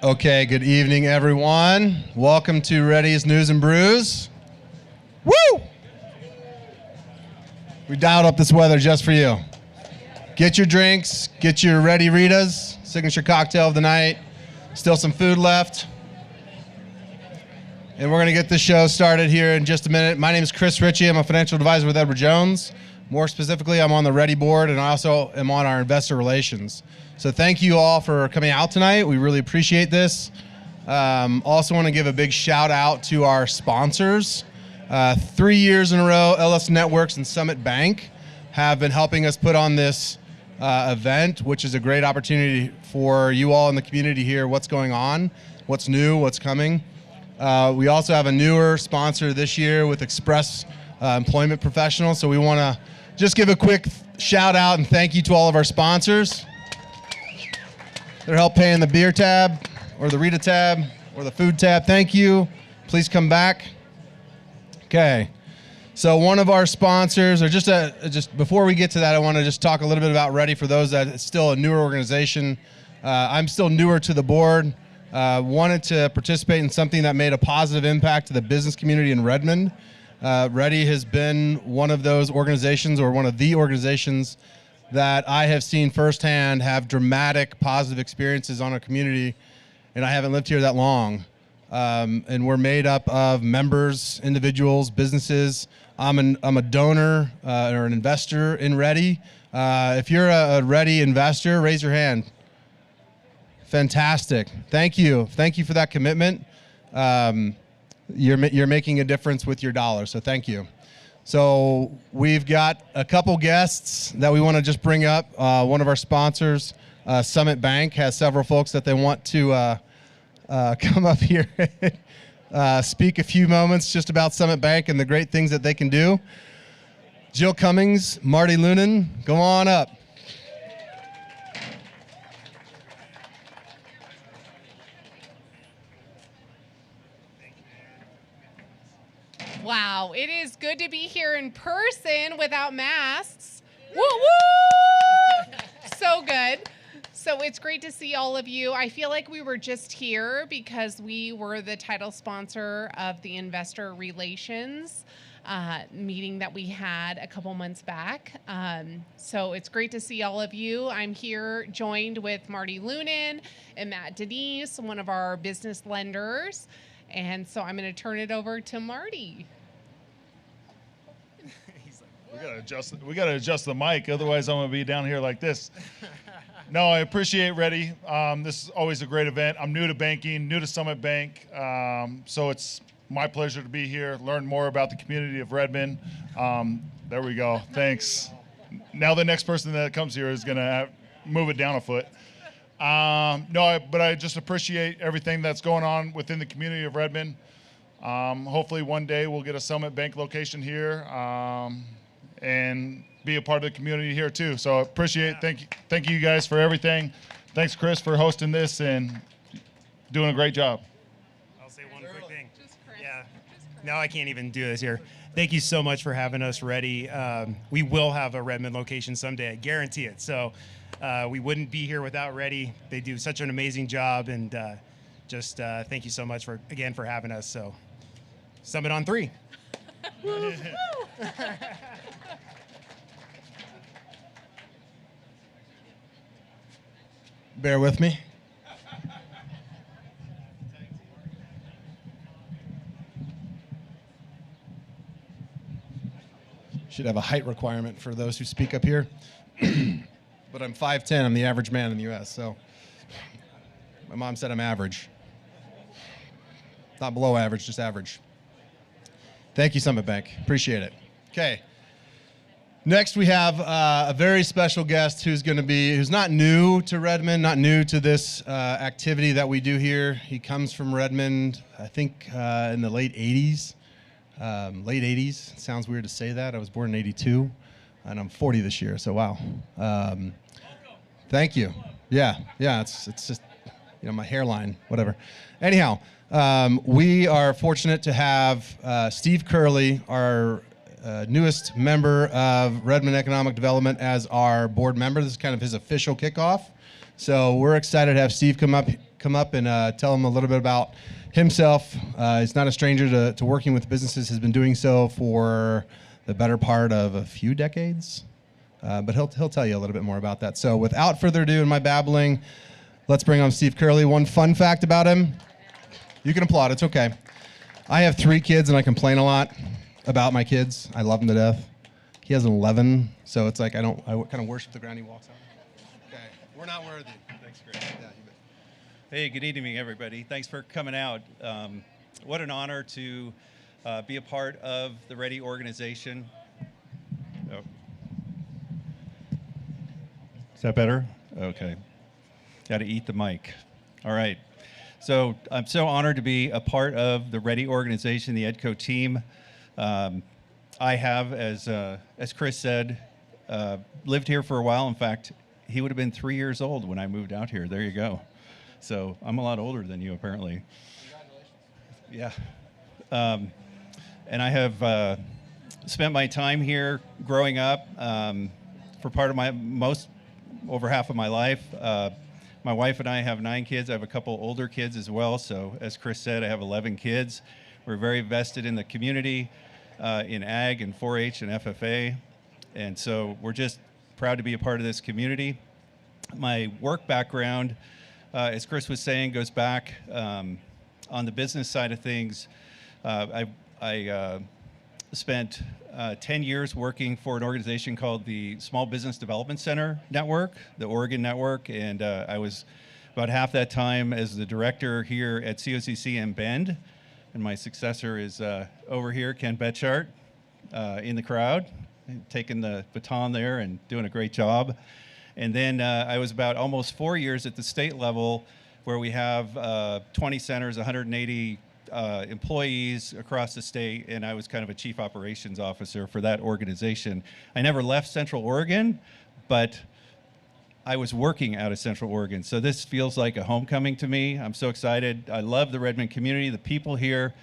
Okay, good evening, everyone. Welcome to REDI's News and Brews. Woo! We dialed up this weather just for you. Get your drinks, get your REDI Ritas, signature cocktail of the night. Still some food left. And we're going to get this show started here in just a minute. My name is Chris Ritchie. I'm a financial advisor with Edward Jones. More specifically, I'm on the REDI board, and I also am on our investor relations. So thank you all for coming out tonight. We really appreciate this. Also want to give a big shout out to our sponsors. 3 years in a row, LS Networks and Summit Bank have been helping us put on this event, which is a great opportunity for you all in the community here. What's going on, what's new, what's coming. We also have a newer sponsor this year with Express Employment Professionals. So we want to just give a quick shout out and thank you to all of our sponsors. They're help paying the beer tab or the Rita tab or the food tab. Thank you. Please come back. Okay. So one of our sponsors, or just before we get to that, I want to just talk a little bit about REDI for those that it's still a newer organization. I'm still newer to the board. Wanted to participate in something that made a positive impact to the business community in Redmond. REDI has been one of those organizations, or one of the organizations, that I have seen firsthand have dramatic positive experiences on a community, and I haven't lived here that long. And we're made up of members, individuals, businesses. I'm a donor or an investor in REDI. If you're a REDI investor, raise your hand. Fantastic. Thank you. Thank you for that commitment. You're making a difference with your dollar, so thank you. So we've got a couple guests that we want to just bring up. One of our sponsors, Summit Bank, has several folks that they want to come up here and speak a few moments just about Summit Bank and the great things that they can do. Jill Cummings, Marty Lunan, go on up. Wow, it is good to be here in person without masks. Woo woo! So good. So it's great to see all of you. I feel like we were just here because we were the title sponsor of the investor relations meeting that we had a couple months back. So it's great to see all of you. I'm here joined with Marty Lunan and Matt Denise, one of our business lenders. And so I'm going to turn it over to Marty. We gotta adjust the mic, otherwise I'm gonna be down here like this. No, I appreciate REDI. This is always a great event. I'm new to banking, new to Summit Bank, so it's my pleasure to be here, learn more about the community of Redmond. There we go. Thanks. Now the next person that comes here is gonna move it down a foot. But I just appreciate everything that's going on within the community of Redmond. Hopefully one day we'll get a Summit Bank location here and be a part of the community here too. So I appreciate, thank you guys for everything. Thanks Chris for hosting this and doing a great job. I'll say one quick thing. Yeah. No, I can't even do this here. Thank you so much for having us REDI. We will have a Redmond location someday, I guarantee it. So we wouldn't be here without REDI. They do such an amazing job, and just thank you so much again for having us. So Summit on 3. Bear with me. Should have a height requirement for those who speak up here. But I'm 5'10", I'm the average man in the U.S., so my mom said I'm average. Not below average, just average. Thank you, Summit Bank. Appreciate it. Okay. Next, we have a very special guest who's not new to Redmond, not new to this activity that we do here. He comes from Redmond, I think, in the late 80s. Late 80s. Sounds weird to say that. I was born in 82, and I'm 40 this year, so wow. Thank you. Yeah, it's just, my hairline, whatever. Anyhow, we are fortunate to have Steve Curley, our newest member of Redmond Economic Development, as our board member. This is kind of his official kickoff. So we're excited to have Steve come up come up and tell him a little bit about himself. He's not a stranger to working with businesses. Has been doing so for the better part of a few decades. But he'll tell you a little bit more about that. So without further ado in my babbling, let's bring on Steve Curley. One fun fact about him. You can applaud. It's okay. I have 3 kids, and I complain a lot about my kids. I love them to death. He has 11, so it's like I kind of worship the ground he walks on. Okay, we're not worthy. Thanks, Chris. Yeah, you bet. Hey, good evening, everybody. Thanks for coming out. What an honor to be a part of the REDI organization. Oh. Is that better? Okay. Got to eat the mic. All right. So I'm so honored to be a part of the REDI organization, the EDCO team. I have, as Chris said, lived here for a while. In fact, he would have been 3 years old when I moved out here. There you go. So I'm a lot older than you, apparently. Congratulations. Yeah. And I have spent my time here growing up for part of over half of my life. My wife and I have 9 kids. I have a couple older kids as well. So as Chris said, I have 11 kids. We're very vested in the community, in ag and 4-H and FFA. And so we're just proud to be a part of this community. My work background, as Chris was saying, goes back on the business side of things. I spent 10 years working for an organization called the Small Business Development Center Network, the Oregon Network, and I was about half that time as the director here at COCC in Bend, and my successor is over here, Ken Betchart, in the crowd, taking the baton there and doing a great job. And then I was about almost 4 years at the state level, where we have 20 centers, 180 employees across the state, and I was kind of a chief operations officer for that organization. I never left Central Oregon, but I was working out of Central Oregon. So this feels like a homecoming to me. I'm so excited. I love the Redmond community, the people here.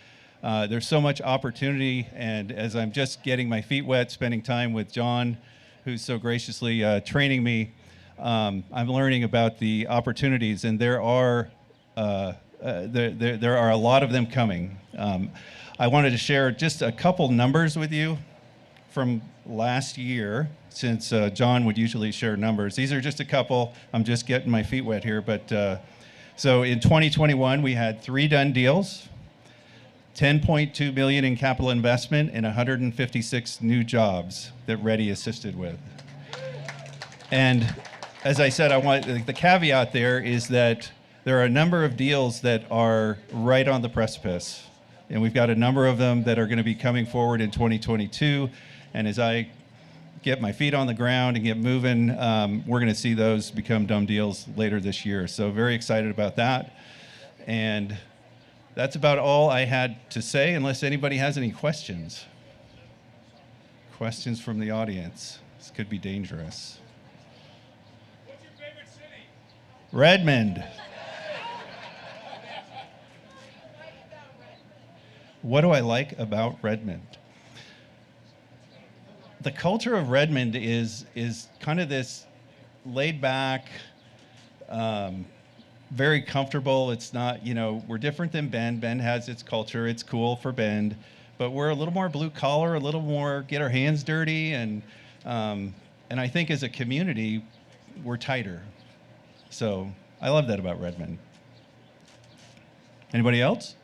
There's so much opportunity, and as I'm just getting my feet wet, spending time with John, who's so graciously training me, I'm learning about the opportunities, and there are a lot of them coming. I wanted to share just a couple numbers with you from last year, since John would usually share numbers. These are just a couple. I'm just getting my feet wet here. But so in 2021, we had 3 done deals, $10.2 million in capital investment, and 156 new jobs that REDI assisted with. And as I said, the caveat there is that there are a number of deals that are right on the precipice, and we've got a number of them that are going to be coming forward in 2022. And as I get my feet on the ground and get moving, we're going to see those become done deals later this year. So very excited about that. And that's about all I had to say, unless anybody has any questions. Questions from the audience. This could be dangerous. What's your favorite city? Redmond. What do I like about Redmond? The culture of Redmond is kind of this laid back, very comfortable. It's not, we're different than Bend. Bend has its culture. It's cool for Bend, but we're a little more blue collar, a little more get our hands dirty, and I think as a community, we're tighter. So I love that about Redmond. Anybody else?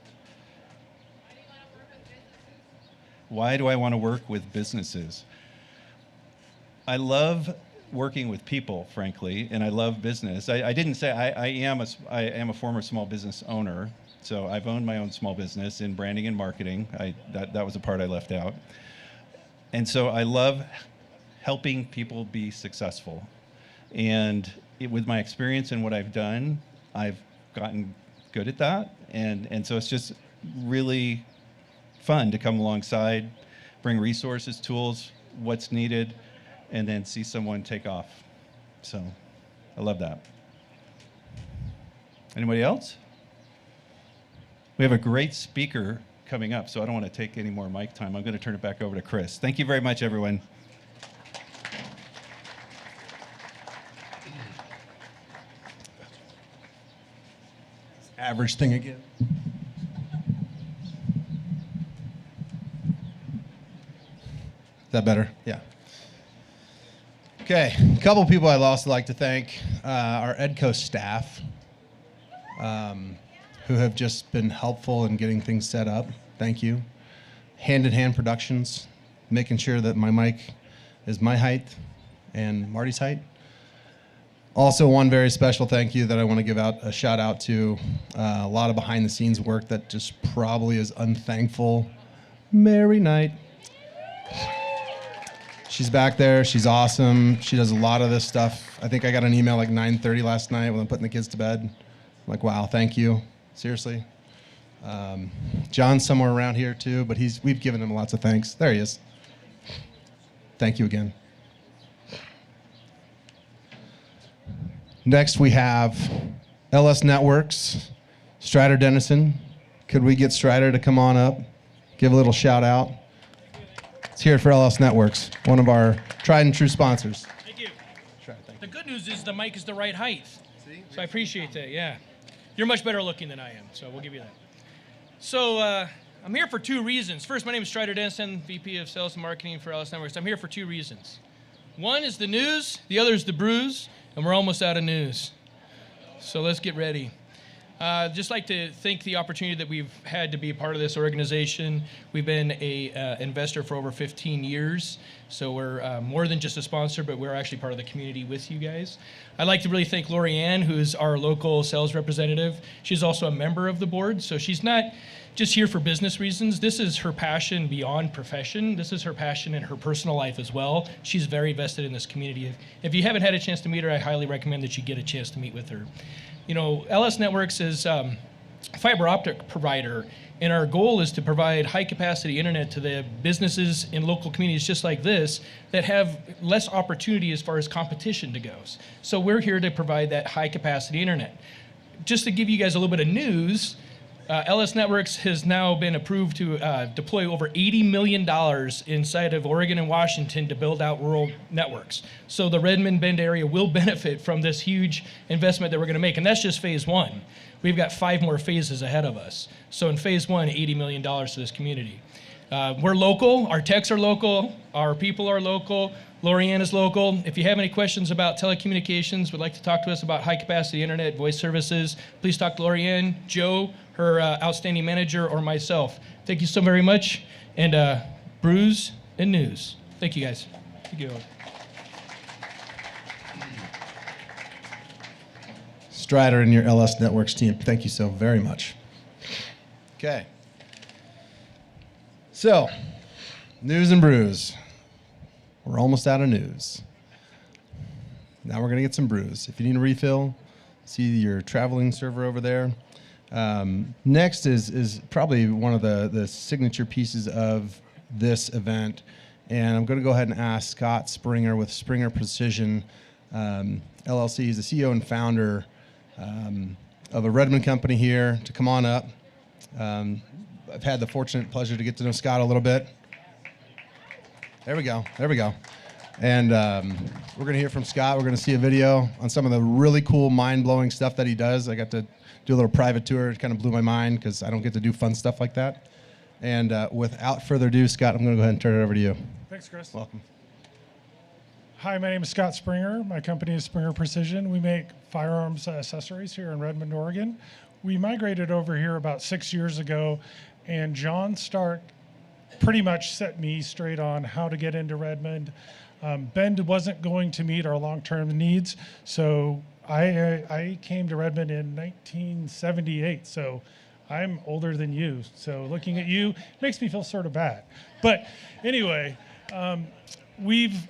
Why do I want to work with businesses? I love working with people, frankly, and I love business. I didn't say I am a former small business owner, so I've owned my own small business in branding and marketing. That was a part I left out. And so I love helping people be successful. And with my experience and what I've done, I've gotten good at that. And so it's just really fun to come alongside, bring resources, tools, what's needed, and then see someone take off. So I love that. Anybody else? We have a great speaker coming up, so I don't want to take any more mic time. I'm going to turn it back over to Chris. Thank you very much, everyone. average thing again. Is that better? Yeah. Okay, a couple people I'd also like to thank, our EDCO staff, who have just been helpful in getting things set up. Thank you. Hand in Hand Productions, making sure that my mic is my height and Marty's height. Also, one very special thank you that I want to give out a shout out to, a lot of behind the scenes work that just probably is unthankful. Mary Knight. She's back there. She's awesome. She does a lot of this stuff. I think I got an email like 9:30 last night when I'm putting the kids to bed. I'm like, wow, thank you. Seriously. John's somewhere around here too, but we've given him lots of thanks. There he is. Thank you again. Next we have LS Networks, Strider Dennison. Could we get Strider to come on up? Give a little shout out. Let's hear it for LS Networks, one of our tried and true sponsors. Thank you. The good news is the mic is the right height. So I appreciate that, yeah. You're much better looking than I am, so we'll give you that. So I'm here for two reasons. First, my name is Strider Dennison, VP of Sales and Marketing for LS Networks. I'm here for two reasons. One is the news, the other is the brews, and we're almost out of news. So let's get ready. Just like to thank the opportunity that we've had to be a part of this organization. We've been a investor for over 15 years, so we're more than just a sponsor, but we're actually part of the community with you guys. I'd like to really thank Lori Ann, who's our local sales representative. She's also a member of the board, so she's not just here for business reasons. This is her passion beyond profession. This is her passion in her personal life as well. She's very vested in this community. If you haven't had a chance to meet her, I highly recommend that you get a chance to meet with her. You know, LS Networks is a fiber optic provider, and our goal is to provide high-capacity internet to the businesses in local communities just like this that have less opportunity as far as competition goes. So we're here to provide that high-capacity internet. Just to give you guys a little bit of news, LS Networks has now been approved to deploy over $80 million inside of Oregon and Washington to build out rural networks. So the Redmond Bend area will benefit from this huge investment that we're going to make, and that's just phase one. We've got 5 more phases ahead of us. So in phase one, $80 million to this community. We're local, our techs are local, our people are local, Lorianne is local. If you have any questions about telecommunications, would like to talk to us about high-capacity internet, voice services, please talk to Lorianne, Joe, her outstanding manager, or myself. Thank you so very much, and brews and news. Thank you, guys. Thank you. Strider and your LS Networks team, thank you so very much. Okay. So, news and brews. We're almost out of news. Now we're going to get some brews. If you need a refill, see your traveling server over there. Next is probably one of the signature pieces of this event, and I'm going to go ahead and ask Scott Springer with Springer Precision LLC. He's the CEO and founder of a Redmond company here to come on up. I've had the fortunate pleasure to get to know Scott a little bit. There we go. There we go. And we're going to hear from Scott. We're going to see a video on some of the really cool, mind-blowing stuff that he does. I got to do a little private tour. It kind of blew my mind because I don't get to do fun stuff like that. And without further ado, Scott, I'm going to go ahead and turn it over to you. Thanks, Chris. Welcome. Hi, my name is Scott Springer. My company is Springer Precision. We make firearms accessories here in Redmond, Oregon. We migrated over here about 6 years ago, and John Stark pretty much set me straight on how to get into Redmond. Bend wasn't going to meet our long-term needs, so I came to Redmond in 1978, so I'm older than you. So looking at you makes me feel sort of bad. But anyway, we've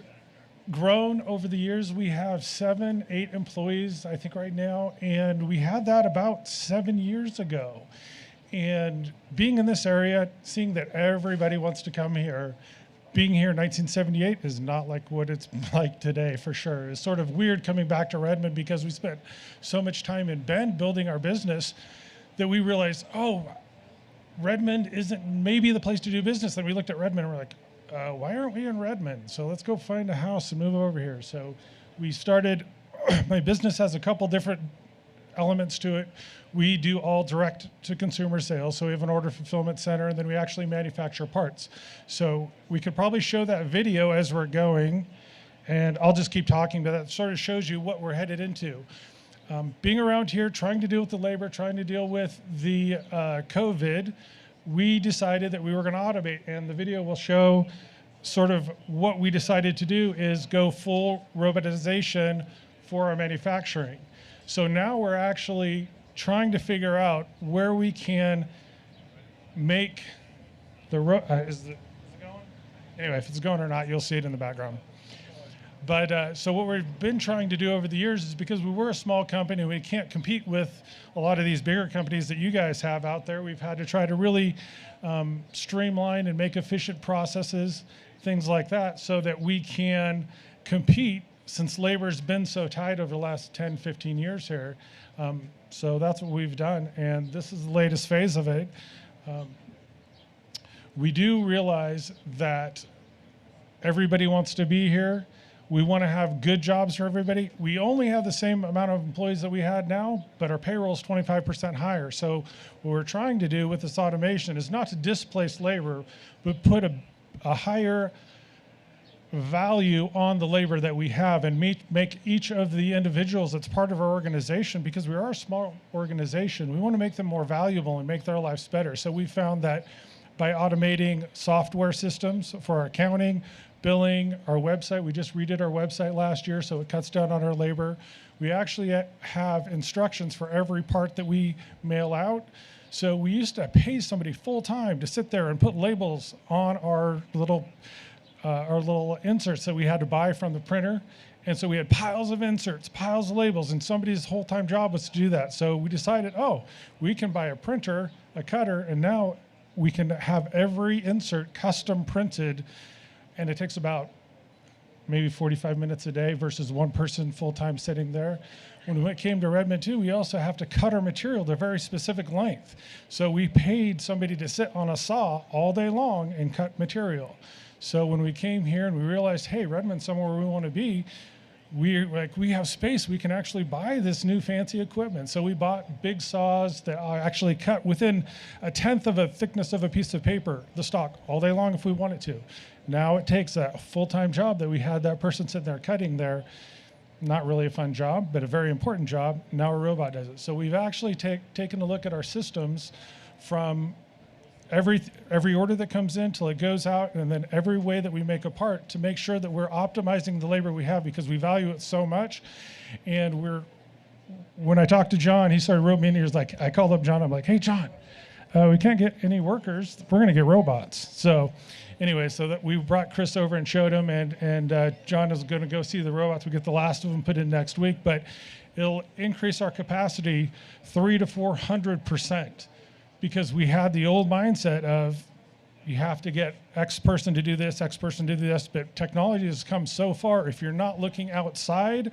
grown over the years. We have 7, 8 employees, I think, right now, and we had that about 7 years ago. And being in this area, seeing that everybody wants to come here, being here in 1978 is not like what it's like today, for sure. It's sort of weird coming back to Redmond because we spent so much time in Bend building our business that we realized, oh, Redmond isn't maybe the place to do business. Then we looked at Redmond and we're like, why aren't we in Redmond? So let's go find a house and move over here. So we started, my business has a couple different elements to it. We do all direct to consumer sales. So we have an order fulfillment center, and then we actually manufacture parts. So we could probably show that video as we're going, and I'll just keep talking, but that sort of shows you what we're headed into. Being around here, trying to deal with the labor, trying to deal with the COVID, we decided that we were going to automate, and the video will show sort of what we decided to do is go full robotization for our manufacturing. So now we're actually trying to figure out where we can make the is it going? Anyway, if it's going or not, you'll see it in the background. But so what we've been trying to do over the years is, because we were a small company, we can't compete with a lot of these bigger companies that you guys have out there. We've had to try to really streamline and make efficient processes, things like that, so that we can compete, since labor's been so tight over the last 10, 15 years here. So that's what we've done, and this is the latest phase of it. We do realize that everybody wants to be here. We want to have good jobs for everybody. We only have the same amount of employees that we had now, but our payroll is 25% higher. So what we're trying to do with this automation is not to displace labor, but put a higher value on the labor that we have, and make each of the individuals that's part of our organization, because we are a small organization, we want to make them more valuable and make their lives better. So we found that by automating software systems for our accounting, billing, our website. We just redid our website last year, so it cuts down on our labor. We actually have instructions for every part that we mail out. So we used to pay somebody full time to sit there and put labels on our little inserts that we had to buy from the printer. And so we had piles of inserts, piles of labels, and somebody's whole time job was to do that. So we decided, oh, we can buy a printer, a cutter, and now we can have every insert custom printed. And it takes about maybe 45 minutes a day versus one person full-time sitting there. When it came to Redmond too, we also have to cut our material to a very specific length. So we paid somebody to sit on a saw all day long and cut material. So when we came here and we realized, hey, Redmond's somewhere we want to be, we have space, we can actually buy this new fancy equipment. So we bought big saws that actually cut within 1/10 of a thickness of a piece of paper, the stock, all day long if we wanted to. Now it takes that full-time job that we had that person sitting there cutting there, not really a fun job, but a very important job. Now a robot does it. So we've actually taken a look at our systems from every order that comes in till it goes out, and then every way that we make a part, to make sure that we're optimizing the labor we have, because we value it so much. And when I talked to John, he started wrote me, and he was like, I called up John, I'm like, hey John, we can't get any workers, we're gonna get robots. So anyway, so that we brought Chris over and showed him, and John is gonna go see the robots. We get the last of them put in next week, but it'll increase our capacity 300 to 400%. Because we had the old mindset of, you have to get X person to do this, X person to do this, but technology has come so far. If you're not looking outside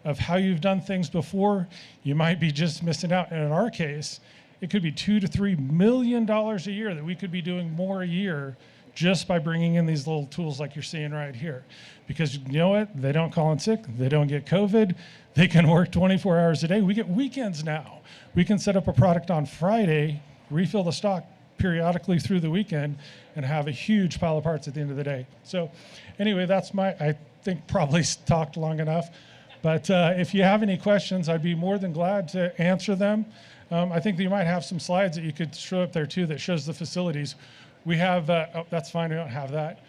of how you've done things before, you might be just missing out. And in our case, it could be $2 to $3 million a year that we could be doing more a year just by bringing in these little tools like you're seeing right here. Because you know what? They don't call in sick, they don't get COVID, they can work 24 hours a day. We get weekends now. We can set up a product on Friday, refill the stock periodically through the weekend, and have a huge pile of parts at the end of the day. So anyway, I think probably talked long enough. But if you have any questions, I'd be more than glad to answer them. I think that you might have some slides that you could show up there too that shows the facilities. We have, oh, that's fine, we don't have that.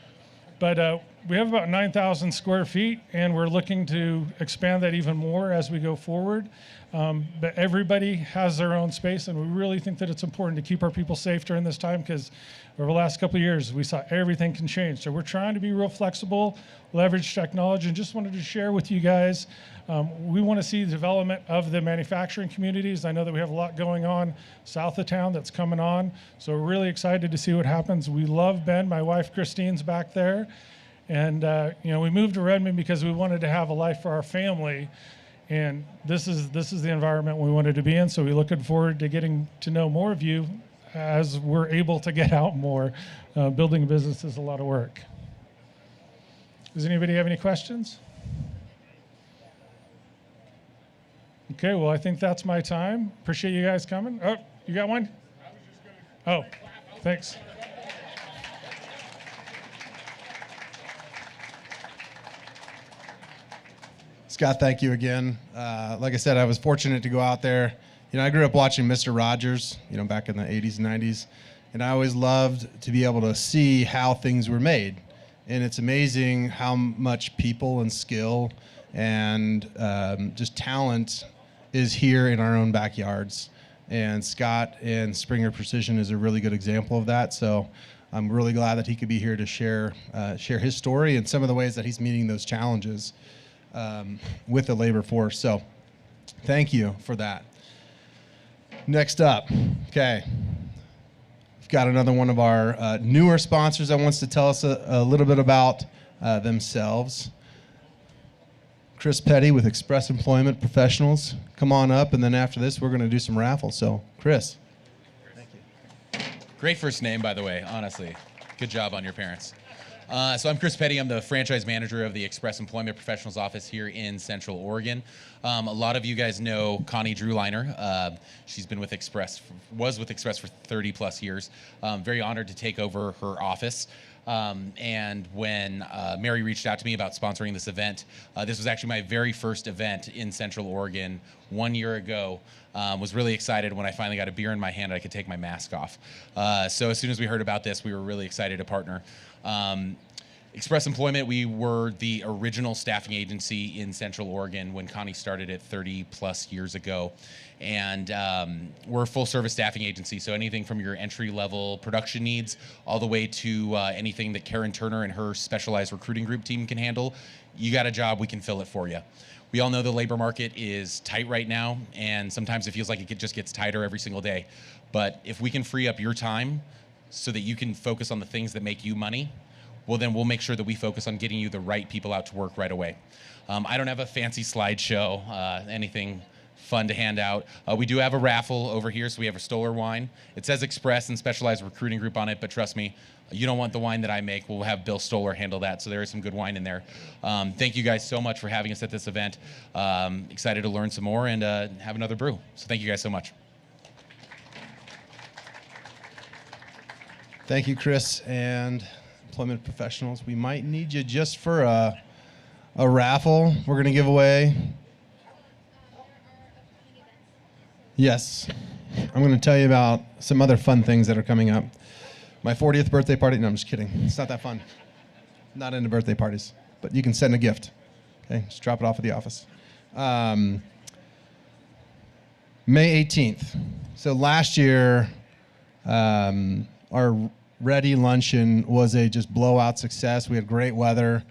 But we have about 9,000 square feet, and we're looking to expand that even more as we go forward. But everybody has their own space, and we really think that it's important to keep our people safe during this time, because over the last couple of years, we saw everything can change. So we're trying to be real flexible, leverage technology, and just wanted to share with you guys, we want to see the development of the manufacturing communities. I know that we have a lot going on south of town that's coming on, so we're really excited to see what happens. We love Bend. My wife Christine's back there, and we moved to Redmond because we wanted to have a life for our family. And this is the environment we wanted to be in, so we're looking forward to getting to know more of you as we're able to get out more. Building a business is a lot of work. Does anybody have any questions? Okay, well, I think that's my time. Appreciate you guys coming. Oh, you got one? Oh, thanks. Scott, thank you again. Like I said, I was fortunate to go out there. You know, I grew up watching Mr. Rogers, you know, back in the 80s and 90s, and I always loved to be able to see how things were made. And it's amazing how much people and skill and just talent is here in our own backyards. And Scott and Springer Precision is a really good example of that. So I'm really glad that he could be here to share his story and some of the ways that he's meeting those challenges with the labor force. So thank you for that. Next up, okay, we've got another one of our newer sponsors that wants to tell us a little bit about themselves. Chris Petty with Express Employment Professionals. Come on up, and then after this, we're going to do some raffles. So, Chris. Thank you. Great first name, by the way, honestly. Good job on your parents. So I'm Chris Petty. I'm the franchise manager of the Express Employment Professionals office here in Central Oregon. A lot of you guys know Connie Drewliner. She's been with was with Express for 30 plus years. Very honored to take over her office. And when Mary reached out to me about sponsoring this event, this was actually my very first event in Central Oregon 1 year ago. Was really excited when I finally got a beer in my hand and I could take my mask off. So as soon as we heard about this, we were really excited to partner. Express Employment, we were the original staffing agency in Central Oregon when Connie started it 30 plus years ago. And we're a full service staffing agency, so anything from your entry level production needs all the way to anything that Karen Turner and her specialized recruiting group team can handle. You got a job, we can fill it for you. We all know the labor market is tight right now, and sometimes it feels like it just gets tighter every single day. But if we can free up your time so that you can focus on the things that make you money, well, then we'll make sure that we focus on getting you the right people out to work right away. I don't have a fancy slideshow, anything fun to hand out. We do have a raffle over here, so we have a Stoller wine. It says Express and Specialized Recruiting Group on it, but trust me, you don't want the wine that I make. We'll have Bill Stoller handle that, so there is some good wine in there. Thank you guys so much for having us at this event. Excited to learn some more and have another brew. So thank you guys so much. Thank you, Chris and Employment Professionals. We might need you just for a raffle. We're going to give away. Yes. I'm going to tell you about some other fun things that are coming up. My 40th birthday party. No, I'm just kidding. It's not that fun. Not into birthday parties. But you can send a gift. Okay? Just drop it off at the office. May 18th. So last year, our REDI luncheon was a just blowout success. We had great weather.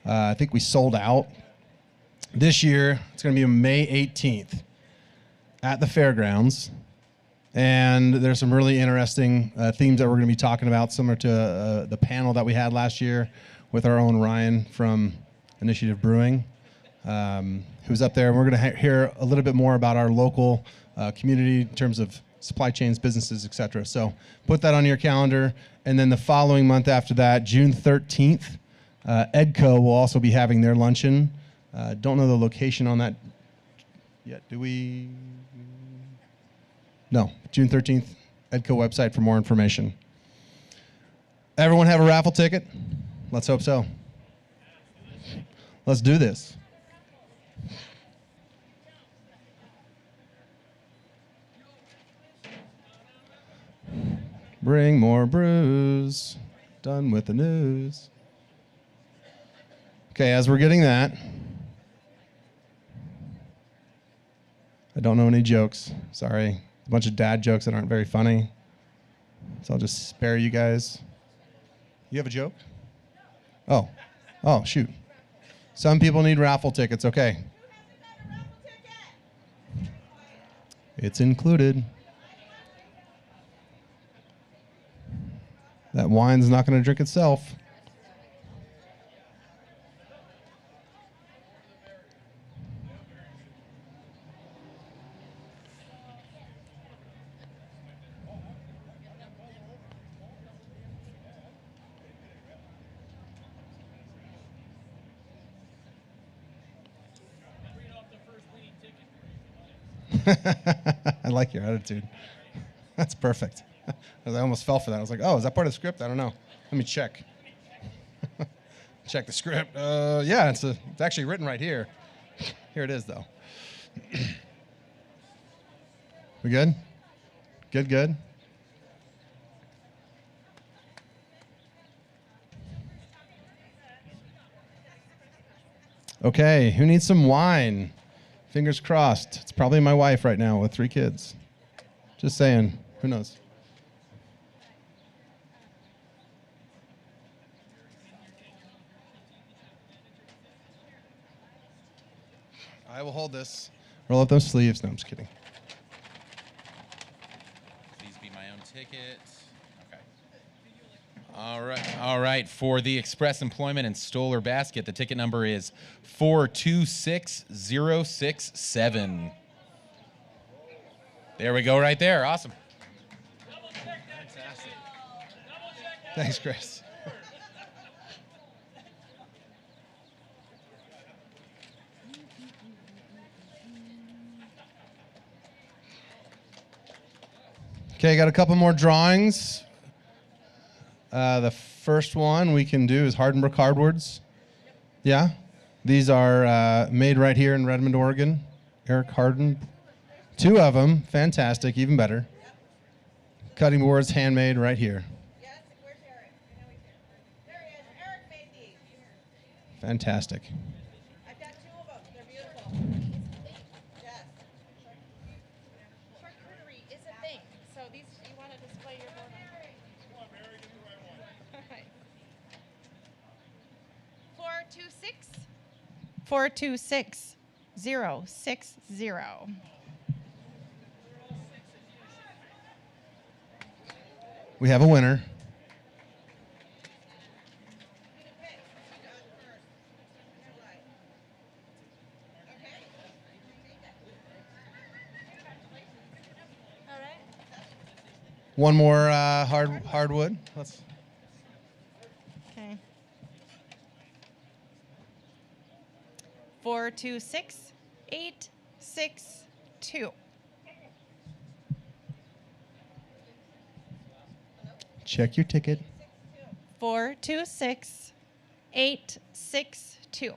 I think we sold out. This year, it's going to be May 18th at the fairgrounds. And there's some really interesting themes that we're going to be talking about, similar to the panel that we had last year with our own Ryan from Initiative Brewing, who's up there. And we're going to hear a little bit more about our local community in terms of supply chains, businesses, et cetera. So put that on your calendar. And then the following month after that, June 13th, EDCO will also be having their luncheon. Don't know the location on that yet. Do we? No, June 13th, EDCO website for more information. Everyone have a raffle ticket? Let's hope so. Let's do this. Bring more brews. Done with the news. Okay, as we're getting that, I don't know any jokes. Sorry. A bunch of dad jokes that aren't very funny. So I'll just spare you guys. You have a joke? Oh. Oh, shoot. Some people need raffle tickets. Okay. It's included. That wine's not going to drink itself. I like your attitude. That's perfect. I almost fell for that. I was like, oh, is that part of the script? I don't know. Let me check. Check the script. Yeah, it's actually written right here. Here it is, though. We good? Good. Okay, who needs some wine? Fingers crossed. It's probably my wife right now with 3 kids. Just saying. Who knows? I will hold this. Roll up those sleeves. No, I'm just kidding. Please be my own ticket. Okay. All right. For the Express Employment and Stoller basket, the ticket number is 426067. There we go, right there. Awesome. Fantastic. Thanks, Chris. Okay, got a couple more drawings. The first one we can do is Hardenbrook Hardwoods. Yeah? These are made right here in Redmond, Oregon. Eric Harden. 2 of them. Fantastic. Even better. Cutting boards, handmade right here. Yes, where's Eric? I know he's here. There he is. Eric made these. Fantastic. I've got 2 of them. They're beautiful. Yes. Charcuterie is a thing. So these, you want to display your board on. Alright. 426. 426060. We have a winner. All right. One more hardwood. Let's. Okay. 426862. Check your ticket. 426862.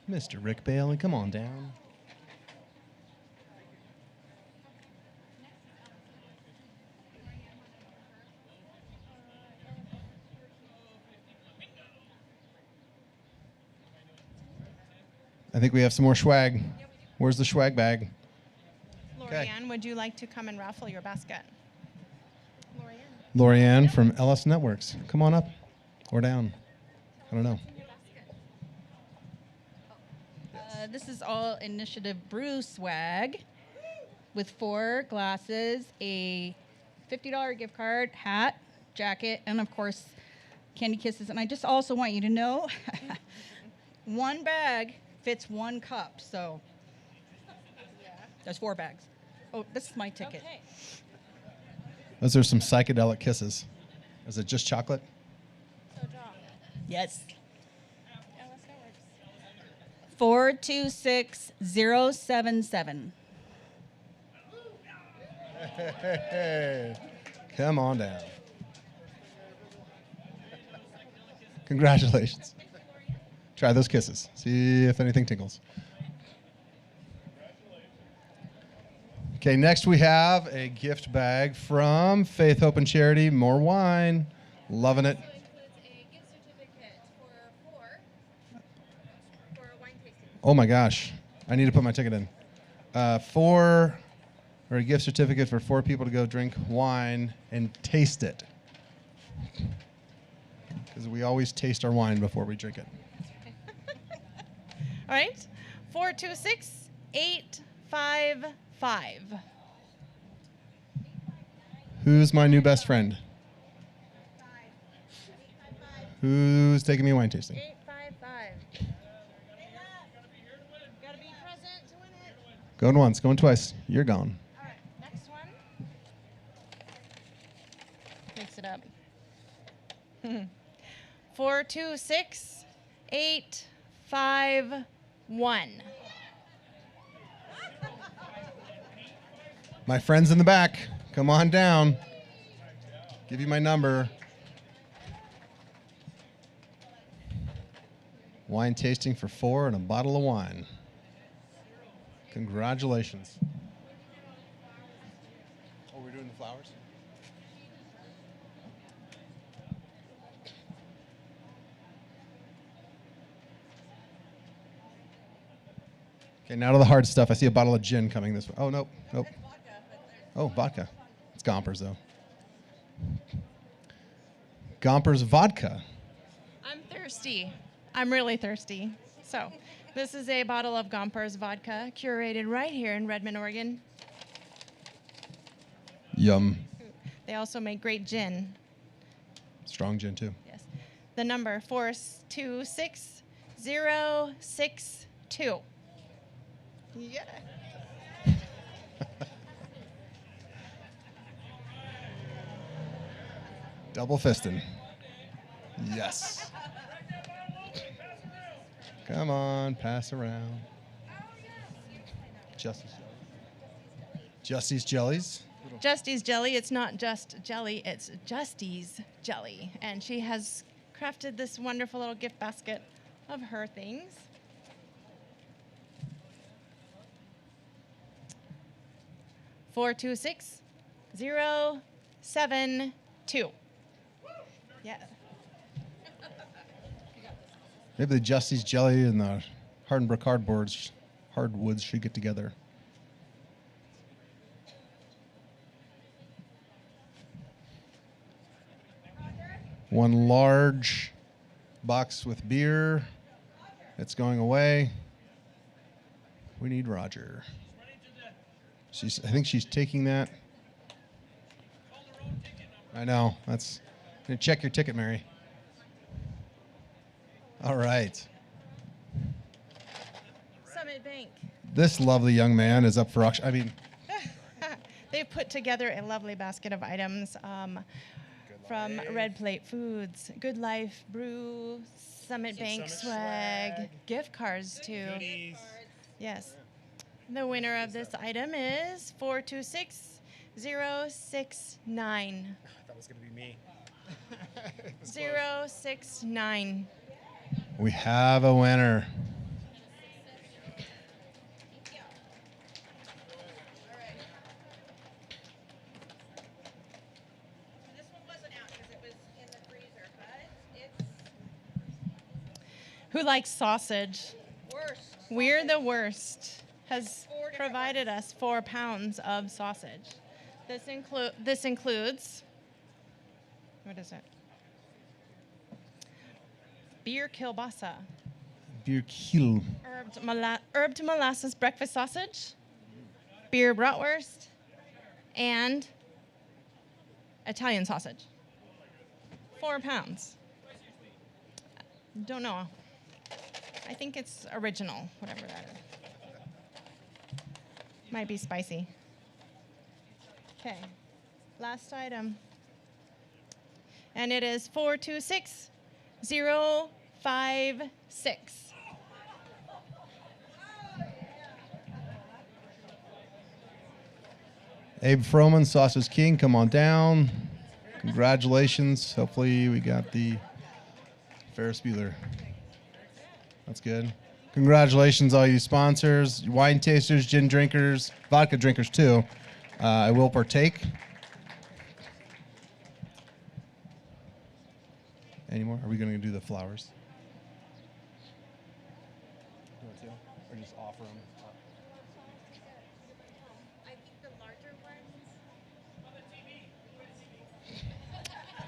Mr. Rick Bailey, come on down. I think we have some more swag. Where's the swag bag? Okay. Lorianne, would you like to come and raffle your basket? Lorianne from LS Networks. Come on up or down. I don't know. This is all Initiative Brews swag with 4 glasses, a $50 gift card, hat, jacket, and of course, candy kisses. And I just also want you to know, 1 bag fits 1 cup, so there's 4 bags. Oh, this is my ticket. Okay. Those are some psychedelic kisses. Is it just chocolate? So draw. Yes. LS Networks. 426077. Hey, come on down. Congratulations. Try those kisses. See if anything tinkles. Okay, next we have a gift bag from Faith, Hope, and Charity. More wine. Loving it. So includes a gift certificate for a wine tasting. Oh my gosh. I need to put my ticket in. A gift certificate for 4 people to go drink wine and taste it. Because we always taste our wine before we drink it. All right. 426855. Who's my new best friend? Who's taking me wine tasting? 855. Gotta be present to win it. Going once, going twice. You're gone. All right. Next one. Mix it up. 426 851. My friends in the back, come on down. Give you my number. Wine tasting for 4 and a bottle of wine. Congratulations. Oh, we're doing the flowers? Okay, now to the hard stuff. I see a bottle of gin coming this way. Oh, nope, nope. Oh, vodka. It's Gompers, though. Gompers vodka. I'm thirsty. I'm really thirsty. So, this is a bottle of Gompers vodka curated right here in Redmond, Oregon. Yum. They also make great gin. Strong gin, too. Yes. The number 426062. Yeah. Double fisting. Yes. Come on, pass around. Justy's Jellies. Justy's Jelly. It's not just jelly, it's Justy's Jelly. And she has crafted this wonderful little gift basket of her things. Four two six 072. Yeah. Maybe the Justy's Jelly and the Hardenbrook hardwoods should get together. One large box with beer. It's going away. We need Roger. I think she's taking that. I know. That's. Check your ticket, Mary. All right. Summit Bank. This lovely young man is up for auction. I mean, They've put together a lovely basket of items from Red Plate Foods, Good Life, Brews, Summit Bank swag, gift cards too. Goodies. Yes. The winner of this item is 426069. That was going to be me. 069. we have a winner. Who likes sausage? Worst. We're the worst. Has provided us 4 pounds of sausage. This includes, what is it? Beer kielbasa, Beer kill. herbed molasses breakfast sausage, beer bratwurst, and Italian sausage. 4 pounds. Don't know. I think it's original, whatever that is. Might be spicy. Okay, last item. And it is 426056. Abe Froman, Sausage King, come on down. Congratulations. Hopefully we got the Ferris Bueller. That's good. Congratulations, all you sponsors, wine tasters, gin drinkers, vodka drinkers too. I will partake. Any more? Are we going to do the flowers? Or just offer them?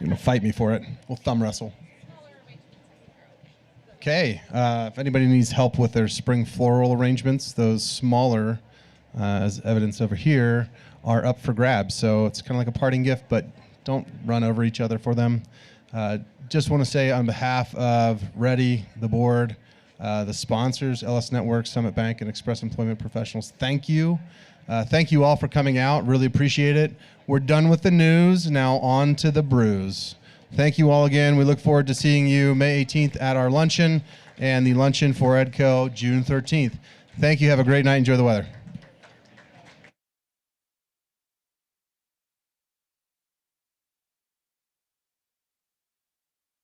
You're going to fight me for it. We'll thumb wrestle. Okay, if anybody needs help with their spring floral arrangements, those smaller, as evidence over here, are up for grabs. So it's kind of like a parting gift, but don't run over each other for them. Just want to say on behalf of REDI, the board, the sponsors, LS Network, Summit Bank, and Express Employment Professionals, thank you. Thank you all for coming out. Really appreciate it. We're done with the news. Now on to the brews. Thank you all again. We look forward to seeing you May 18th at our luncheon. and the luncheon for EDCO June 13th. Thank you. Have a great night. Enjoy the weather.